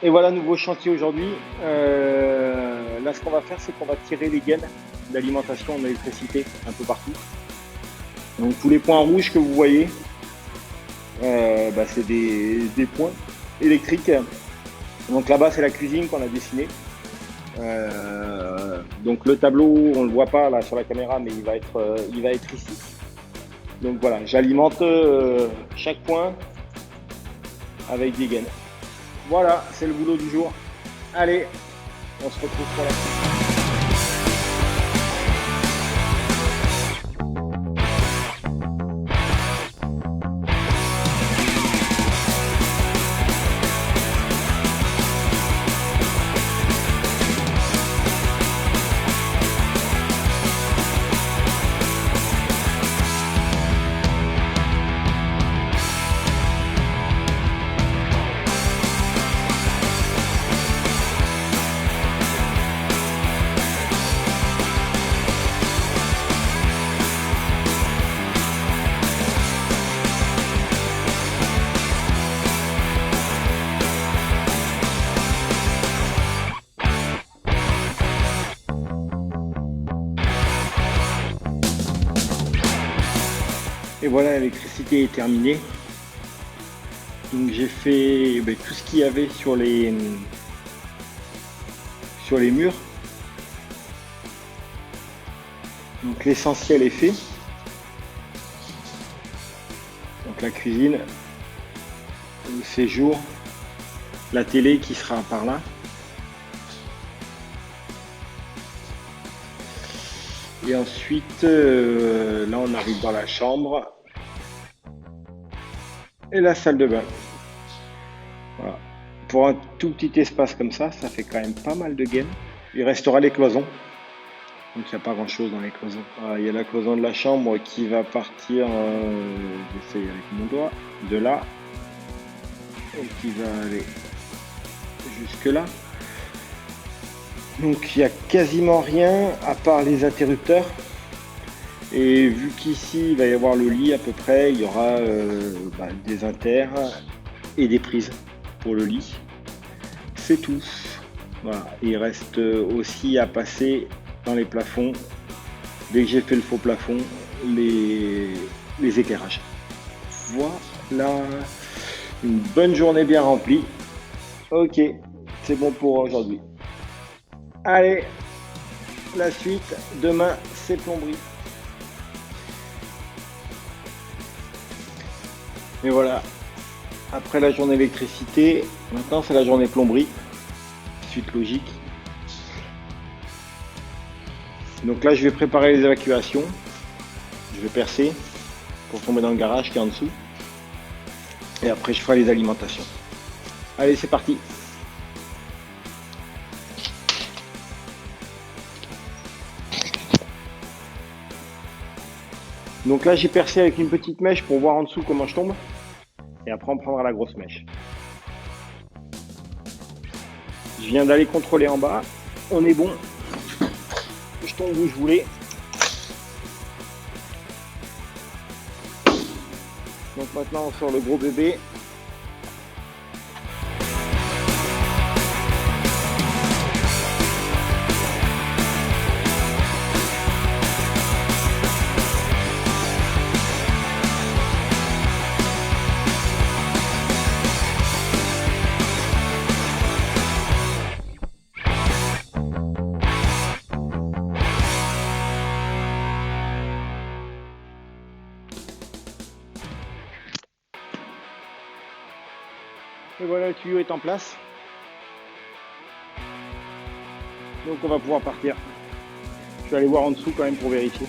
Et voilà, nouveau chantier aujourd'hui. Là, ce qu'on va faire, c'est qu'on va tirer les gaines d'alimentation en électricité un peu partout. Donc tous les points rouges que vous voyez, c'est des points électriques. Donc là-bas, c'est la cuisine qu'on a dessinée. Donc le tableau, on ne le voit pas là sur la caméra, mais il va être ici. Donc voilà, j'alimente chaque point avec des gaines. Voilà, c'est le boulot du jour. Allez, on se retrouve pour la suite. Et voilà, l'électricité est terminée. Donc j'ai fait tout ce qu'il y avait sur les murs. Donc l'essentiel est fait. Donc la cuisine, le séjour, la télé qui sera par là. Et ensuite, là on arrive dans la chambre et la salle de bain. Voilà. Pour un tout petit espace comme ça fait quand même pas mal de gaines. Il restera les cloisons. Donc il n'y a pas grand chose dans les cloisons. Voilà, il y a la cloison de la chambre qui va partir, j'essaye avec mon doigt, de là. Et qui va aller jusque là. Donc il n'y a quasiment rien à part les interrupteurs. Et vu qu'ici il va y avoir le lit à peu près, il y aura des inters et des prises pour le lit. C'est tout. Voilà. Il reste aussi à passer dans les plafonds, dès que j'ai fait le faux plafond, les éclairages. Voilà, une bonne journée bien remplie. Ok, c'est bon pour aujourd'hui. Allez, la suite, demain c'est plomberie. Et voilà, après la journée électricité, maintenant c'est la journée plomberie. Suite logique. Donc là je vais préparer les évacuations. Je vais percer pour tomber dans le garage qui est en dessous. Et après je ferai les alimentations. Allez, c'est parti. Donc là j'ai percé avec une petite mèche pour voir en dessous comment je tombe. Et après on prendra la grosse mèche. Je viens d'aller contrôler en bas. On est bon. Je tombe où je voulais. Donc maintenant on sort le gros bébé. Et voilà, le tuyau est en place. Donc on va pouvoir partir. Je vais aller voir en dessous quand même pour vérifier.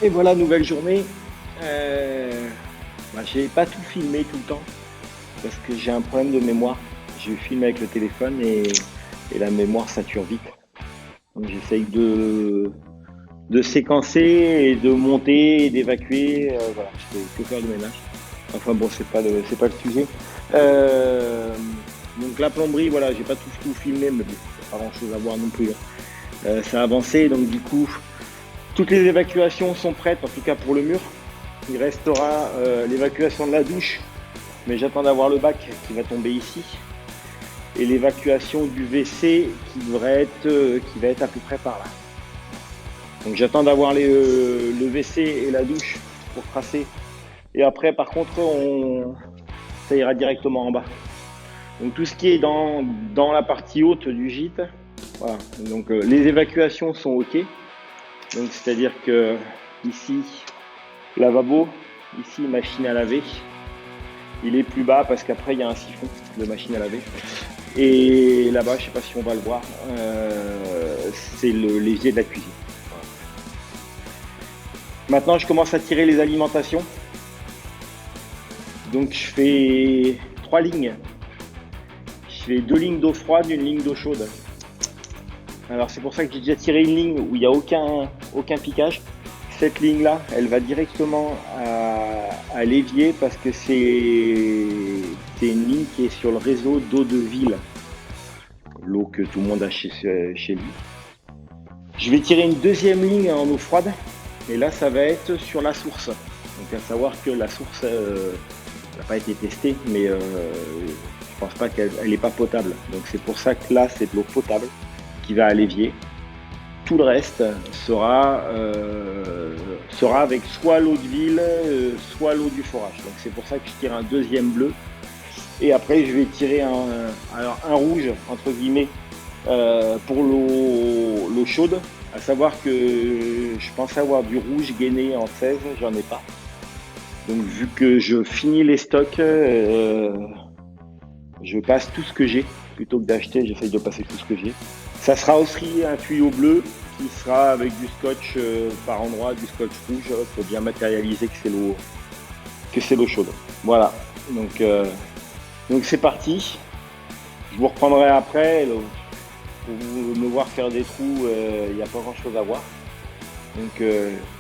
Et voilà, nouvelle journée. J'ai pas tout filmé tout le temps parce que j'ai un problème de mémoire. Je filme avec le téléphone et la mémoire sature vite. Donc j'essaye de séquencer et de monter et d'évacuer. Voilà, je fais que faire du ménage. Enfin bon, c'est pas le sujet. Euh, donc la plomberie, voilà, j'ai pas tout filmé, mais bon, pas grand chose à voir non plus, hein. Ça a avancé, donc du coup, toutes les évacuations sont prêtes, en tout cas pour le mur. Il restera l'évacuation de la douche, mais j'attends d'avoir le bac qui va tomber ici. Et l'évacuation du WC qui va être à peu près par là. Donc j'attends d'avoir le WC et la douche pour tracer. Et après, par contre, ça ira directement en bas. Donc tout ce qui est dans la partie haute du gîte, voilà. Donc les évacuations sont OK. Donc c'est-à-dire que ici, lavabo, ici, machine à laver. Il est plus bas parce qu'après, il y a un siphon de machine à laver. Et là-bas, je sais pas si on va le voir, c'est l'évier de la cuisine. Voilà. Maintenant, je commence à tirer les alimentations. Donc je fais 3 lignes. Je fais 2 lignes d'eau froide, une ligne d'eau chaude. Alors c'est pour ça que j'ai déjà tiré une ligne où il n'y a aucun piquage. Cette ligne-là, elle va directement à l'évier parce que c'est une ligne qui est sur le réseau d'eau de ville. L'eau que tout le monde a chez lui. Je vais tirer une deuxième ligne en eau froide. Et là, ça va être sur la source. Donc à savoir que la source n'a pas été testée, mais je pense pas qu'elle n'est pas potable. Donc c'est pour ça que là, c'est de l'eau potable qui va à l'évier. Tout le reste sera avec soit l'eau de ville, soit l'eau du forage. Donc c'est pour ça que je tire un deuxième bleu. Et après, je vais tirer un rouge, entre guillemets, pour l'eau chaude. À savoir que je pensais avoir du rouge gainé en 16, j'en ai pas. Donc vu que je finis les stocks, je passe tout ce que j'ai. Plutôt que d'acheter, j'essaye de passer tout ce que j'ai. Ça sera aussi un tuyau bleu qui sera avec du scotch par endroit, du scotch rouge pour bien matérialiser que c'est l'eau chaude. Voilà, donc c'est parti. Je vous reprendrai après. Pour me voir faire des trous, il n'y a pas grand chose à voir. Donc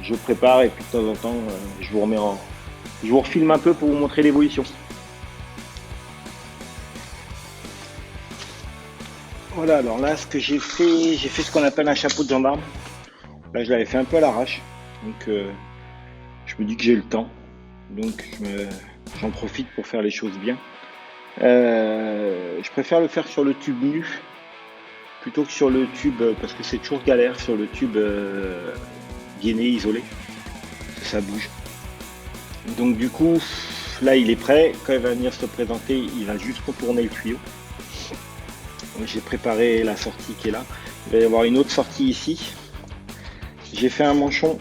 je prépare et puis de temps en temps, je vous refilme un peu pour vous montrer l'évolution. Voilà, alors là, ce que j'ai fait ce qu'on appelle un chapeau de gendarme. Là, je l'avais fait un peu à l'arrache. Donc, je me dis que j'ai le temps. Donc, j'en profite pour faire les choses bien. Je préfère le faire sur le tube nu plutôt que sur le tube, parce que c'est toujours galère sur le tube gainé isolé. Ça bouge. Donc, du coup, là, il est prêt. Quand il va venir se présenter, il va juste retourner le tuyau. J'ai préparé la sortie qui est là. Il va y avoir une autre sortie ici. J'ai fait un manchon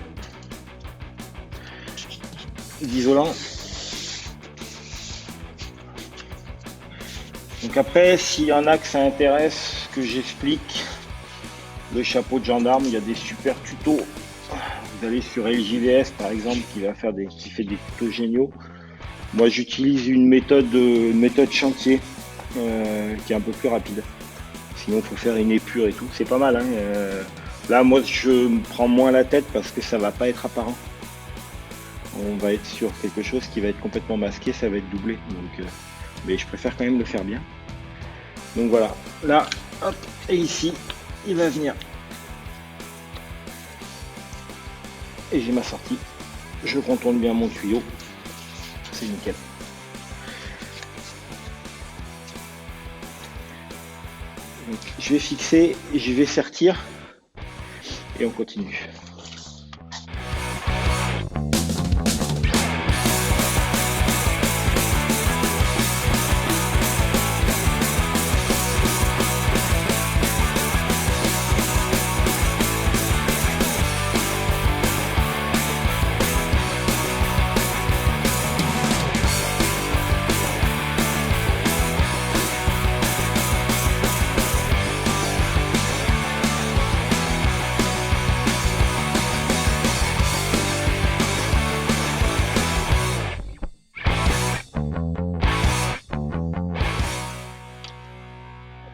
d'isolant. Donc après, s'il y en a que ça intéresse, que j'explique le chapeau de gendarme, il y a des super tutos. Vous allez sur LJVS par exemple qui fait des tutos géniaux. Moi j'utilise une méthode chantier qui est un peu plus rapide. Sinon, il faut faire une épure et tout. C'est pas mal, hein. Là, moi, je me prends moins la tête parce que ça va pas être apparent. On va être sur quelque chose qui va être complètement masqué, ça va être doublé. Donc, mais je préfère quand même le faire bien. Donc voilà. Là, hop, et ici, il va venir. Et j'ai ma sortie. Je contourne bien mon tuyau. C'est nickel. Donc, je vais fixer, je vais sertir et on continue.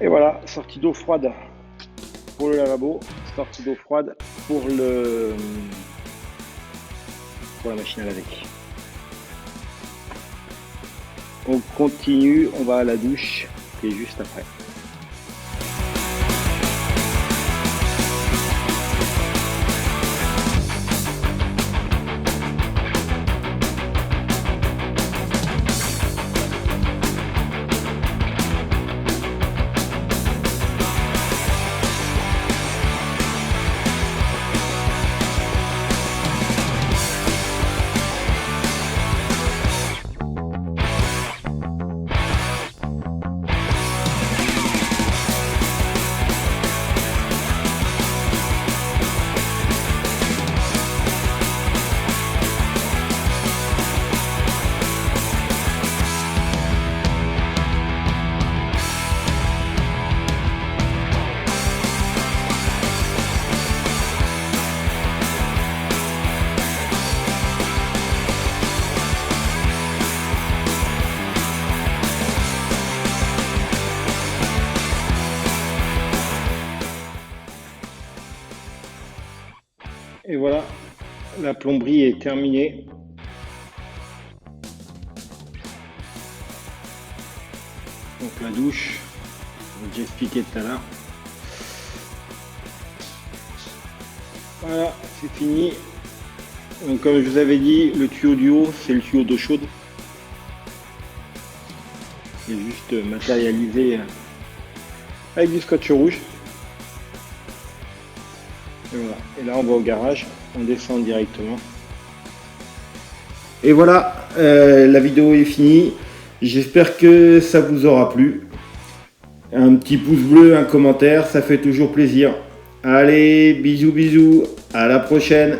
Et voilà, sortie d'eau froide pour le lavabo, sortie d'eau froide pour la machine à laver. On continue, on va à la douche et juste après. Et voilà, la plomberie est terminée. Donc la douche, comme j'ai expliqué tout à l'heure. Voilà, c'est fini. Donc comme je vous avais dit, le tuyau du haut, c'est le tuyau d'eau chaude. Il est juste matérialisé avec du scotch rouge. Et voilà. Et là on va au garage, on descend directement. Et voilà, la vidéo est finie. J'espère que ça vous aura plu. Un petit pouce bleu, un commentaire, ça fait toujours plaisir. Allez, bisous bisous, à la prochaine.